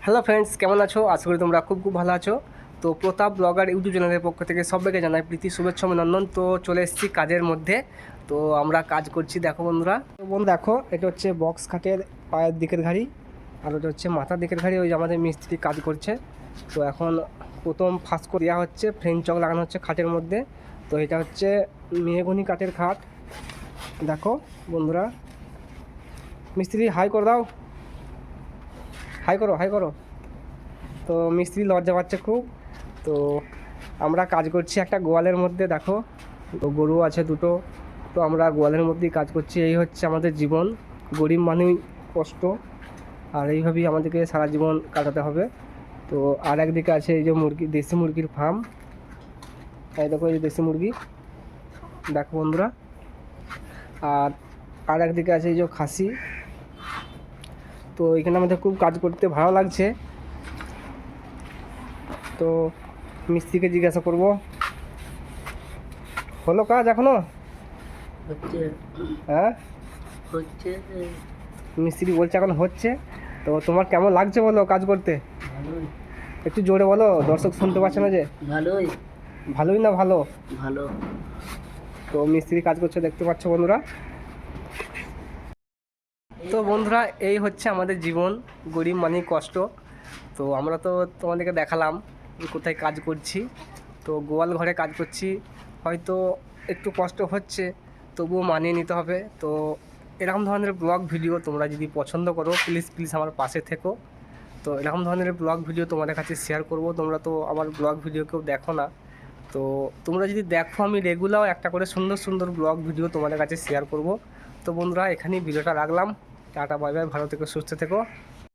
Hello friends, কেমন আছো? আশা করি তোমরা খুব ভালো আছো। তো প্রতাপ ব্লগার ইউটিউব চ্যানেলের পক্ষ থেকে সবাইকে জানাই প্রীতি, শুভেচ্ছা, অভিনন্দন। তো চলে এসেছি কাজের মধ্যে। তো আমরা কাজ করছি, দেখো বন্ধুরা। তো বন্ধু দেখো, এটা হচ্ছে বক্স খাটের পায়ের দিকের ঘাড়ি, আর ওটা হচ্ছে মাথার দিকের ঘাড়ি। ওই যে আমাদের মিস্ত্রি কাজ করছে। তো এখন প্রথম ফার্স্ট করে দেওয়া হচ্ছে, ফ্রেঞ্চ চক লাগানো হচ্ছে খাটের মধ্যে। তো এটা হচ্ছে মেহগনি কাঠের খাট। দেখো বন্ধুরা, মিস্ত্রি হাই করে দাও, হাই করো, হাই করো। তো মিস্ত্রি লজ্জা পাচ্ছে খুব। তো আমরা কাজ করছি একটা গোয়ালের মধ্যে, দেখো তো গরু আছে দুটো। তো আমরা গোয়ালের মধ্যেই কাজ করছি। এই হচ্ছে আমাদের জীবন, গরিব মানুষ, কষ্ট, আর এইভাবেই আমাদেরকে সারা জীবন কাটাতে হবে। তো আর একদিকে আছে এই যে মুরগি, দেশি মুরগির ফার্ম। এই দেখো, এই যে দেশি মুরগি, দেখো বন্ধুরা। আর আর একদিকে আছে এই যে খাসি। তো এখানে আমাদের খুব কাজ করতে ভালো লাগছে। তো মিস্ত্রিকে জিজ্ঞাসা করব, হলো কাজ এখনো? হচ্ছে হ্যাঁ, হচ্ছে মিস্ত্রি বলছে এখন হচ্ছে। তো তোমার কেমন লাগছে বলো কাজ করতে? ভালোই একটু জোরে বলো, দর্শক শুনতে পাচ্ছে না যে। ভালোই ভালোই না ভালো? ভালো। তো মিস্ত্রি কাজ করছে, দেখতে পাচ্ছ বন্ধুরা। তো বন্ধুরা, এই হচ্ছে আমাদের জীবন, গরিব মানে কষ্ট। তো আমরা তো তোমাদেরকে দেখালাম কোথায় কাজ করছি। তো গোয়াল ঘরে কাজ করছি, হয়তো একটু কষ্ট হচ্ছে, তবুও মানিয়ে নিতে হবে। তো এরকম ধরনের ব্লগ ভিডিও তোমরা যদি পছন্দ করো, প্লিজ প্লিজ আমার পাশে থেকো। তো এরকম ধরনের ব্লগ ভিডিও তোমাদের কাছে শেয়ার করব। তোমরা তো আমার ব্লগ ভিডিও কেউ দেখো না। তো তোমরা যদি দেখো, আমি রেগুলার একটা করে সুন্দর সুন্দর ব্লগ ভিডিও তোমাদের কাছে শেয়ার করব। তো বন্ধুরা, এখানেই ভিডিওটা রাখলাম। টাটা, বাই বাই, ভালো থেকো, সুস্থ থেকো।